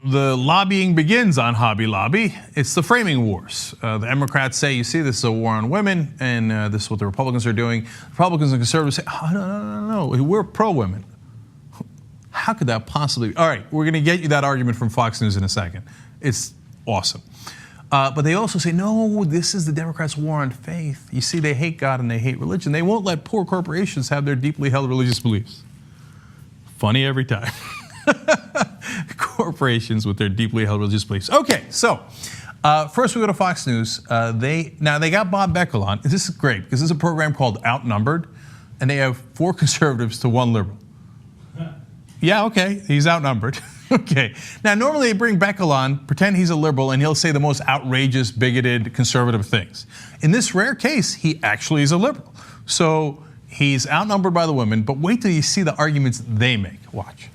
the lobbying begins on Hobby Lobby. It's the framing wars. The Democrats say, you see, this is a war on women, and this is what the Republicans are doing. Republicans and conservatives say, oh, no, we're pro-women. How could that possibly be? All right, we're going to get you that argument from Fox News in a second. It's awesome. But they also say, no, this is the Democrats' war on faith. You see, they hate God and they hate religion. They won't let poor corporations have their deeply held religious beliefs. Funny every time. Corporations with their deeply held religious beliefs. Okay, so first we go to Fox News. They got Bob Beckel on. This is great because this is a program called Outnumbered, and they have 4 conservatives to 1 liberal. Yeah, okay, he's outnumbered. Okay, now normally they bring Beckel on, pretend he's a liberal, and he'll say the most outrageous, bigoted, conservative things. In this rare case, he actually is a liberal. So he's outnumbered by the women, but wait till you see the arguments they make. Watch.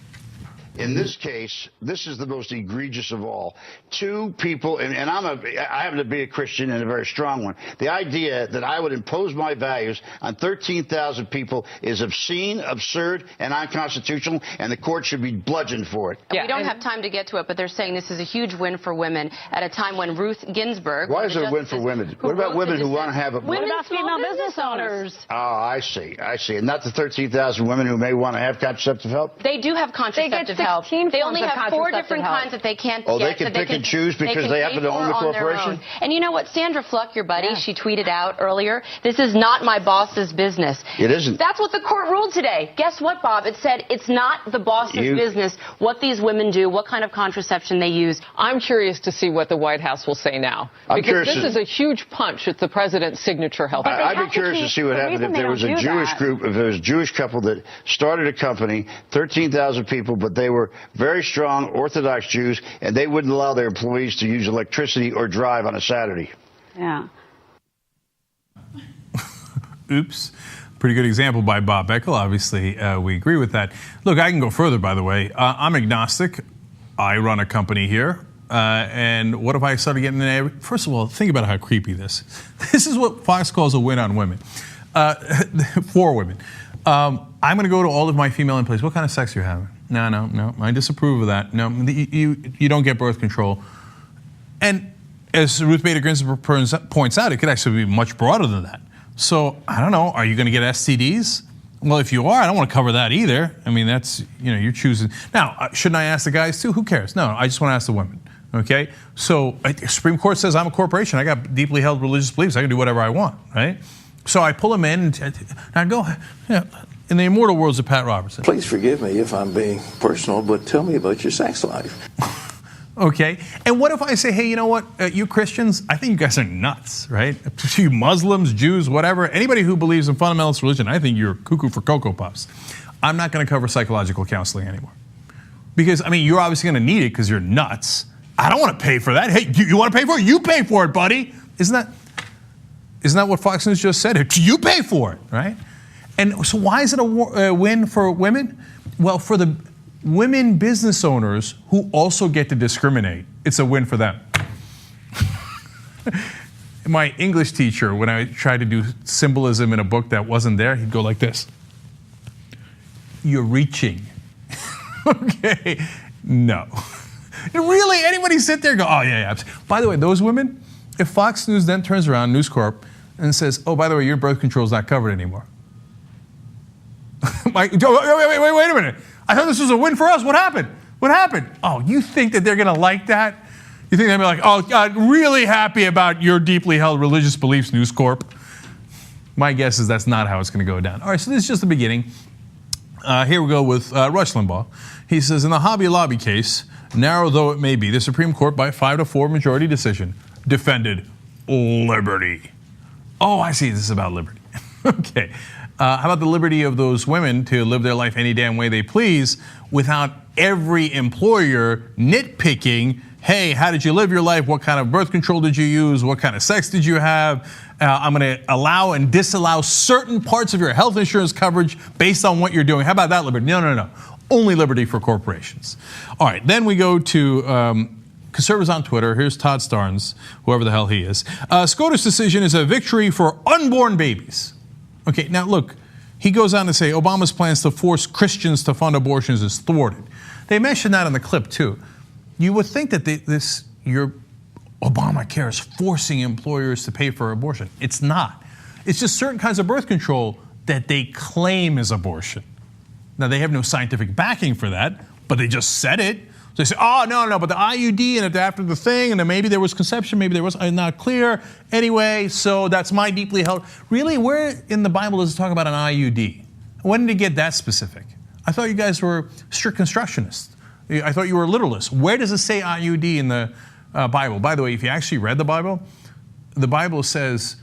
In this case, this is the most egregious of all. 2 people, and I happen to be a Christian and a very strong one. The idea that I would impose my values on 13,000 people is obscene, absurd, and unconstitutional, and the court should be bludgeoned for it. Yeah, we don't have time to get to it, but they're saying this is a huge win for women at a time when Ruth Ginsburg... Why is it a win for women? What about women who want to have a... What about female business owners? Oh, I see. And not the 13,000 women who may want to have contraceptive help? They do have contraceptive help. They only have 4 different kinds that they can't get. Oh, they can pick and choose because they happen to own the corporation? And you know what? Sandra Fluck, your buddy, she tweeted out earlier, this is not my boss's business. It isn't. That's what the court ruled today. Guess what, Bob? It said it's not the boss's business what these women do, what kind of contraception they use. I'm curious to see what the White House will say now. Because this is a huge punch at the president's signature health. I'd be curious to see what happened if there was a Jewish group, if there was a Jewish couple that started a company, 13,000 people, but they were very strong Orthodox Jews, and they wouldn't allow their employees to use electricity or drive on a Saturday. Yeah. Oops. Pretty good example by Bob Beckel. Obviously, we agree with that. Look, I can go further, by the way. I'm agnostic. I run a company here. And what if I started getting in? First of all, think about how creepy this is. This is what Fox calls a win on women. For women. I'm going to go to all of my female employees. What kind of sex are you having? No. I disapprove of that. No, you don't get birth control. And as Ruth Bader Ginsburg points out, it could actually be much broader than that. So, I don't know, are you going to get STDs? Well, if you are, I don't want to cover that either. I mean, that's, you're choosing. Now, shouldn't I ask the guys too? Who cares? No, I just want to ask the women. Okay? So, the Supreme Court says I'm a corporation. I got deeply held religious beliefs. I can do whatever I want, right? So I pull them in and I go, in the immortal words of Pat Robertson. Please forgive me if I'm being personal, but tell me about your sex life. Okay. And what if I say, hey, you know what? You Christians, I think you guys are nuts, right? You Muslims, Jews, whatever, anybody who believes in fundamentalist religion, I think you're cuckoo for Cocoa Puffs. I'm not going to cover psychological counseling anymore. Because, I mean, you're obviously going to need it because you're nuts. I don't want to pay for that. Hey, you want to pay for it? You pay for it, buddy. Isn't that what Fox News just said? You pay for it, right? And so why is it a win for women? Well, for the women business owners who also get to discriminate, it's a win for them. My English teacher, when I tried to do symbolism in a book that wasn't there, he'd go like this. You're reaching. Okay. No. Really? Anybody sit there and go, oh, yeah. By the way, those women, if Fox News then turns around, News Corp, and says, oh, by the way, your birth control is not covered anymore. Wait a minute. I thought this was a win for us. What happened? Oh, you think that they're going to like that? You think they'll be like, oh, God, really happy about your deeply held religious beliefs, News Corp? My guess is that's not how it's going to go down. All right, so this is just the beginning. Here we go with Rush Limbaugh. He says, in the Hobby Lobby case, narrow though it may be, the Supreme Court by 5-4 majority decision defended liberty. Oh, I see. This is about liberty. Okay. How about the liberty of those women to live their life any damn way they please without every employer nitpicking, hey, how did you live your life? What kind of birth control did you use? What kind of sex did you have? I'm going to allow and disallow certain parts of your health insurance coverage based on what you're doing. How about that liberty? No. Only liberty for corporations. All right, then we go to conservatives on Twitter. Here's Todd Starnes, whoever the hell he is. SCOTUS decision is a victory for unborn babies. Okay, now look, he goes on to say Obama's plans to force Christians to fund abortions is thwarted. They mentioned that in the clip too. you would think that your Obamacare is forcing employers to pay for abortion. It's not. It's just certain kinds of birth control that they claim is abortion. Now, they have no scientific backing for that, but they just said it. So they say, oh, no, but the IUD and after the thing, and then maybe there was conception, maybe there was, not clear. Anyway, so that's my deeply held. Really, where in the Bible does it talk about an IUD? When did it get that specific? I thought you guys were strict constructionists. I thought you were literalists. Where does it say IUD in the Bible? By the way, if you actually read the Bible says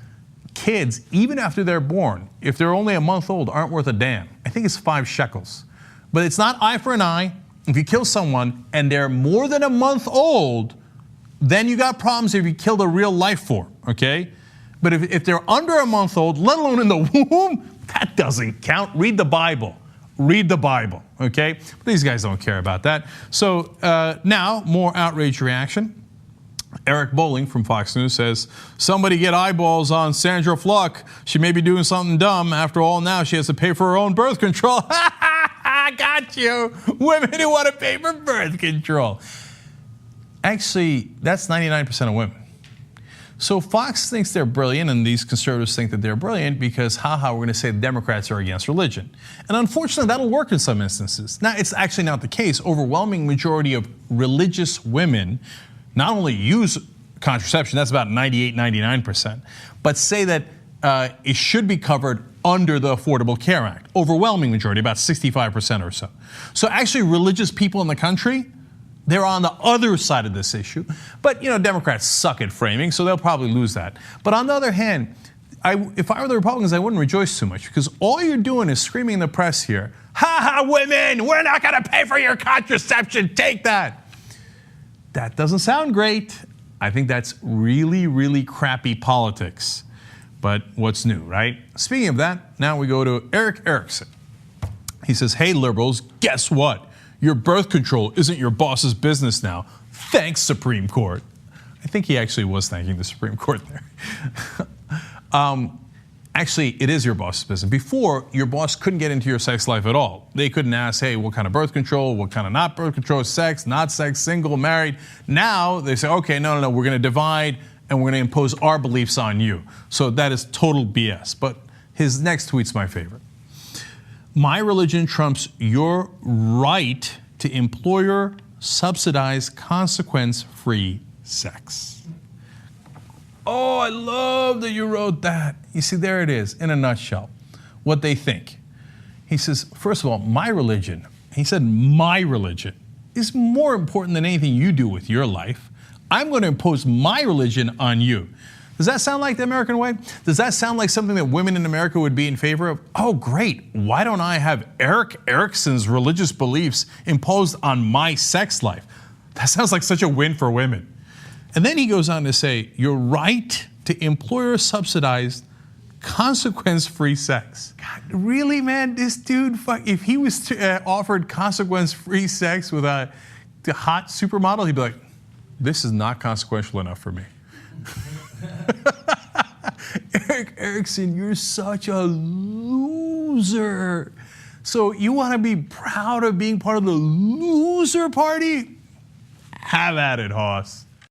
kids, even after they're born, if they're only a month old, aren't worth a damn. I think it's 5 shekels. But it's not eye for an eye. If you kill someone and they're more than a month old, then you got problems if you killed a real life form, okay? But if they're under a month old, let alone in the womb, that doesn't count. Read the Bible. Read the Bible, okay? But these guys don't care about that. So now, more outrage reaction. Eric Bolling from Fox News says, somebody get eyeballs on Sandra Fluck. She may be doing something dumb. After all, now she has to pay for her own birth control. I got you. Women who want to pay for birth control. Actually, that's 99% of women. So Fox thinks they're brilliant, and these conservatives think that they're brilliant because, we're going to say the Democrats are against religion. And unfortunately, that'll work in some instances. Now, it's actually not the case. Overwhelming majority of religious women not only use contraception, that's about 98, 99%, but say that it should be covered under the Affordable Care Act. Overwhelming majority, about 65% or so. So actually, religious people in the country, they're on the other side of this issue. But, Democrats suck at framing, so they'll probably lose that. But on the other hand, if I were the Republicans, I wouldn't rejoice too much, because all you're doing is screaming in the press here, women, we're not going to pay for your contraception, take that. That doesn't sound great. I think that's really, really crappy politics. But what's new, right? Speaking of that, now we go to Eric Erickson. He says, hey, liberals, guess what? Your birth control isn't your boss's business now. Thanks, Supreme Court. I think he actually was thanking the Supreme Court there. Actually, it is your boss's business. Before, your boss couldn't get into your sex life at all. They couldn't ask, hey, what kind of birth control, what kind of not birth control, sex, not sex, single, married. Now they say, okay, no, we're going to divide and we're going to impose our beliefs on you. So that is total BS. But his next tweet's my favorite. My religion trumps your right to employer-subsidized, consequence-free sex. Oh, I love that you wrote that. You see, there it is, in a nutshell, what they think. He says, first of all, my religion, he said my religion, is more important than anything you do with your life. I'm going to impose my religion on you. Does that sound like the American way? Does that sound like something that women in America would be in favor of? Oh, great. Why don't I have Eric Erickson's religious beliefs imposed on my sex life? That sounds like such a win for women. And then he goes on to say, your right to employer-subsidized, consequence-free sex. God, really, man? This dude, if he was offered consequence-free sex with a hot supermodel, he'd be like, this is not consequential enough for me. Eric Erickson, you're such a loser. So you want to be proud of being part of the loser party? Have at it, Hoss.